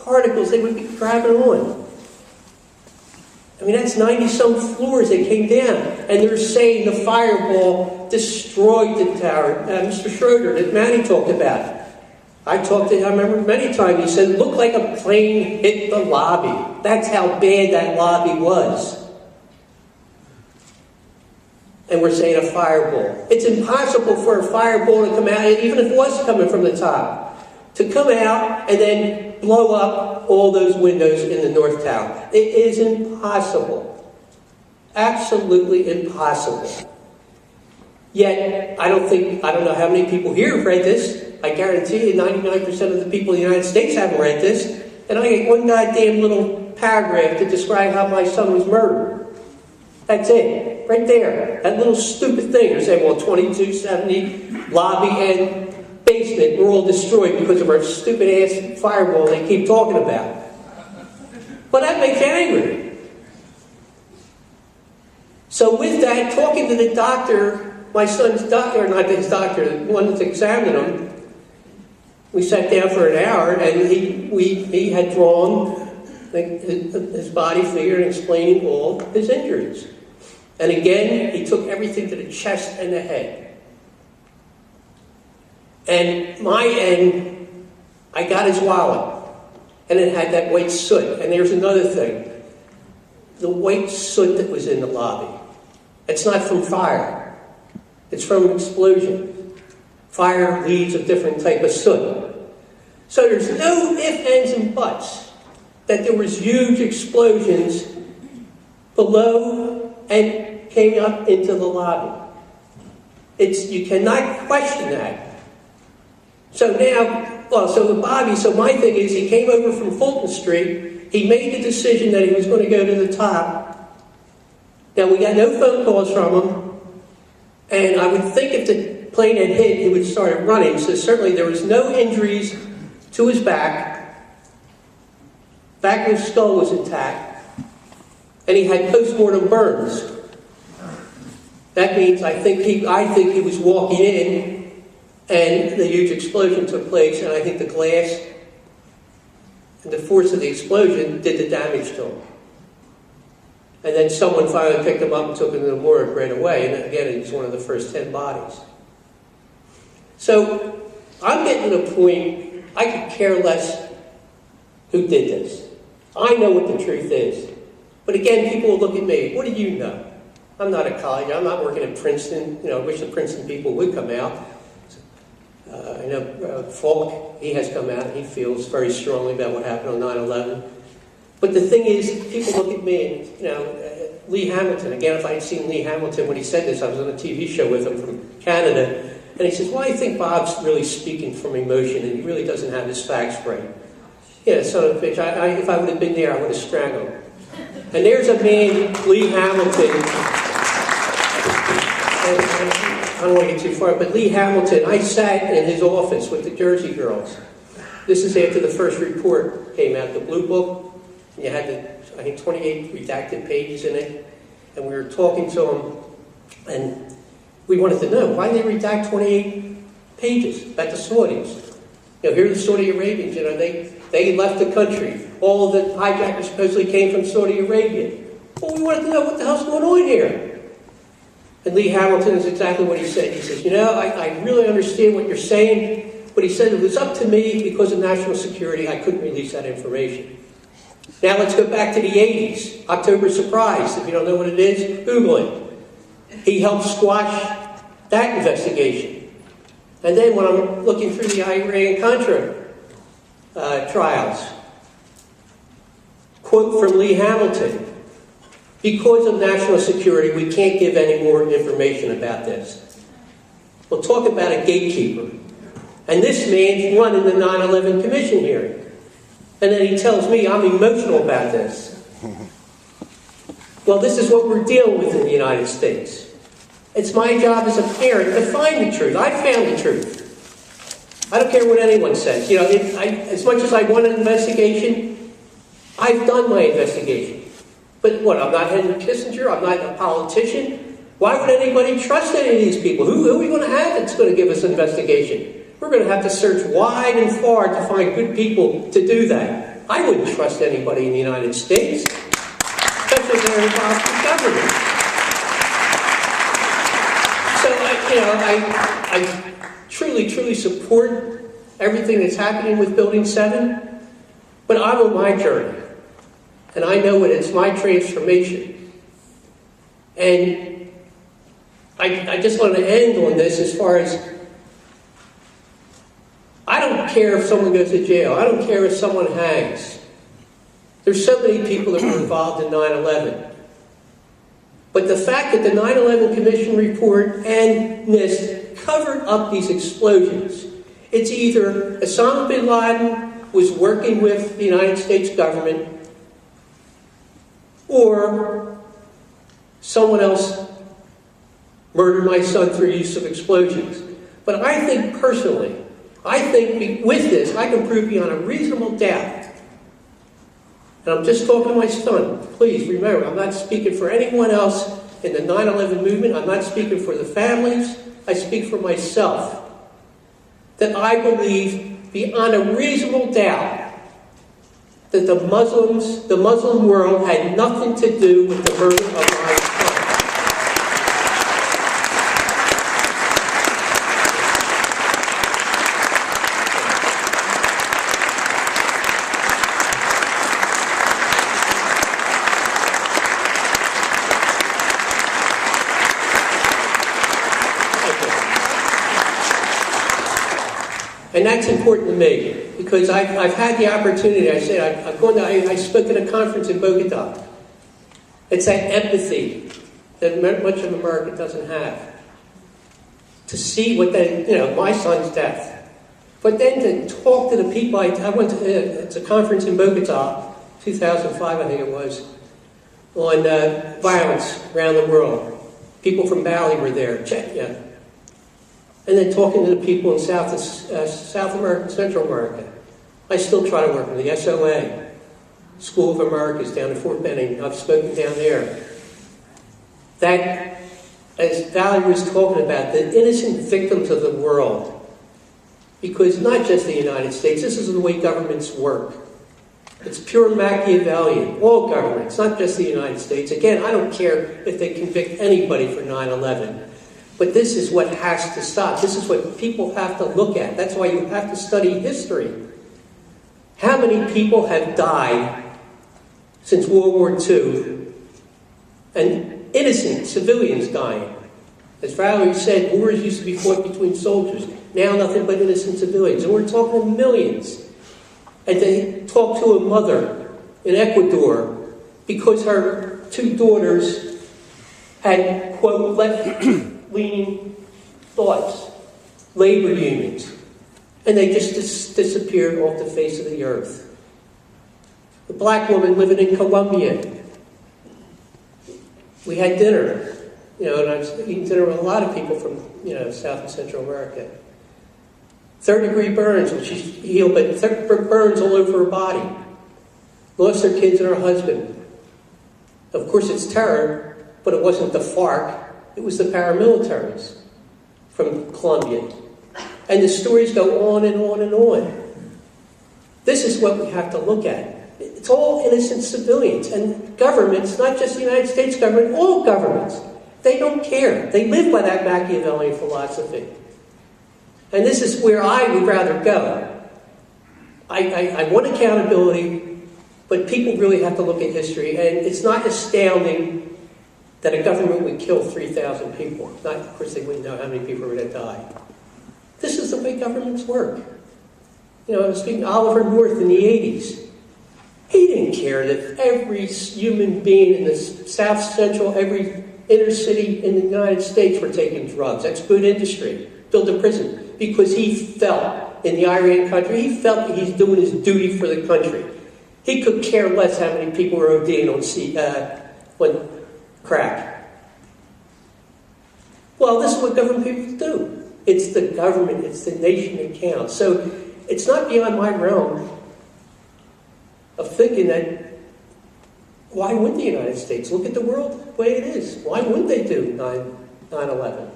particles they would be grabbing on. I mean, that's 90-some floors that came down. And they're saying the fireball destroyed the tower. Mr. Schroeder, that Manny talked about. I remember many times, he said, it looked like a plane hit the lobby. That's how bad that lobby was. And we're saying a fireball. It's impossible for a fireball to come out, even if it was coming from the top, to come out and then blow up all those windows in the North Tower. It is impossible. Absolutely impossible. Yet, I don't know how many people here have read this. I guarantee you 99% of the people in the United States haven't read this. And I get one goddamn little paragraph to describe how my son was murdered. That's it. Right there. That little stupid thing. They're saying, well, 2270, lobby and basement were all destroyed because of our stupid-ass fireball they keep talking about. Well, that makes you angry. So with that, talking to the doctor, my son's doctor, not his doctor, the one that's examining him, we sat down for an hour, and he had drawn his body figure and explaining all his injuries. And again, he took everything to the chest and the head. And my end, I got his wallet, and it had that white soot. And there's another thing. The white soot that was in the lobby. It's not from fire. It's from an explosion. Fire leaves a different type of soot. So there's no ifs, ands, and buts that there was huge explosions below and came up into the lobby. You cannot question that. So now, so my thing is, he came over from Fulton Street, he made the decision that he was going to go to the top. Now, we got no phone calls from him, and I would think if the plane had hit, he would start running, so certainly there was no injuries to his back. Back of his skull was intact, and he had post-mortem burns. That means I think he was walking in, and the huge explosion took place, and I think the glass and the force of the explosion did the damage to him. And then someone finally picked him up and took him to the morgue right away, and again, he was one of the first 10 bodies. So I'm getting to the point, I could care less who did this. I know what the truth is. But again, people will look at me, what do you know? I'm not at college, I'm not working at Princeton. I wish the Princeton people would come out. I know Falk, he has come out and he feels very strongly about what happened on 9/11. But the thing is, people look at me and, Lee Hamilton, again, if I had seen Lee Hamilton when he said this, I was on a TV show with him from Canada, and he says, well, I think Bob's really speaking from emotion and he really doesn't have his facts right. Yeah, son of a bitch, if I would have been there, I would have strangled him. And there's a man, Lee Hamilton, and I don't want to get too far, but Lee Hamilton, I sat in his office with the Jersey girls. This is after the first report came out, the Blue Book. You had, I think, 28 redacted pages in it. And we were talking to them, and we wanted to know, why did they redact 28 pages about the Saudis? Here are the Saudi Arabians, they left the country. All of the hijackers supposedly came from Saudi Arabia. Well, we wanted to know what the hell's going on here. And Lee Hamilton is exactly what he said. He says, I really understand what you're saying, but he said it was up to me because of national security, I couldn't release that information. Now let's go back to the 80s, October Surprise. If you don't know what it is, Google it. He helped squash that investigation. And then when I'm looking through the Iran-Contra trials, quote from Lee Hamilton, because of national security, we can't give any more information about this. We'll talk about a gatekeeper. And this man's running the 9/11 Commission hearing. And then he tells me I'm emotional about this. Well, this is what we're dealing with in the United States. It's my job as a parent to find the truth. I found the truth. I don't care what anyone says. As much as I want an investigation, I've done my investigation. But what, I'm not Henry Kissinger, I'm not a politician. Why would anybody trust any of these people? Who are we going to have that's going to give us an investigation? We're going to have to search wide and far to find good people to do that. I wouldn't trust anybody in the United States, especially if they're involved with government. So, I truly, truly support everything that's happening with Building 7, but I'm on my journey, and I know it's my transformation. And I just want to end on this as far as, I don't care if someone goes to jail. I don't care if someone hangs. There's so many people that were involved in 9/11. But the fact that the 9/11 Commission report and NIST covered up these explosions, it's either Osama bin Laden was working with the United States government, or someone else murdered my son through use of explosions. But I think personally, with this, I can prove beyond a reasonable doubt. And I'm just talking to my son. Please remember, I'm not speaking for anyone else in the 9/11 movement. I'm not speaking for the families. I speak for myself. That I believe beyond a reasonable doubt that the Muslim world had nothing to do with the murder of my son. And that's important to me, because I've had the opportunity. I said, I spoke at a conference in Bogota. It's that empathy that much of America doesn't have. To see what my son's death. But then to talk to the people, I went to, it's a conference in Bogota, 2005 I think it was, on violence around the world. People from Bali were there, Chechnya. And then talking to the people in South America, Central America. I still try to work with the SOA, School of Americas down in Fort Benning. I've spoken down there. That, as Valerie was talking about, the innocent victims of the world. Because not just the United States, this is the way governments work. It's pure Machiavellian. All governments, not just the United States. Again, I don't care if they convict anybody for 9/11. But this is what has to stop. This is what people have to look at. That's why you have to study history. How many people have died since World War II? And innocent civilians dying. As Valerie said, wars used to be fought between soldiers. Now nothing but innocent civilians. And we're talking millions. And they talk to a mother in Ecuador because her two daughters had, quote, left-leaning thoughts, labor unions, and they just disappeared off the face of the earth. The black woman living in Colombia. We had dinner, and I was eating dinner with a lot of people from, South and Central America. Third-degree burns, which she's healed, but burns all over her body. Lost her kids and her husband. Of course, it's terror, but it wasn't the FARC. It was the paramilitaries from Colombia. And the stories go on and on and on. This is what we have to look at. It's all innocent civilians. And governments, not just the United States government, all governments, they don't care. They live by that Machiavellian philosophy. And this is where I would rather go. I want accountability, but people really have to look at history. And it's not astounding that a government would kill 3,000 people. Of course, they wouldn't know how many people were going to die. This is the way governments work. I was speaking to Oliver North in the 80s. He didn't care that every human being in the South Central, every inner city in the United States were taking drugs. That's good industry. Built a prison. Because he felt, in the Iran country, he felt that he's doing his duty for the country. He could care less how many people were ODing on crack. Well, this is what government people do. It's the government, it's the nation that counts. So it's not beyond my realm of thinking that, why wouldn't the United States look at the world the way it is? Why wouldn't they do 9/11?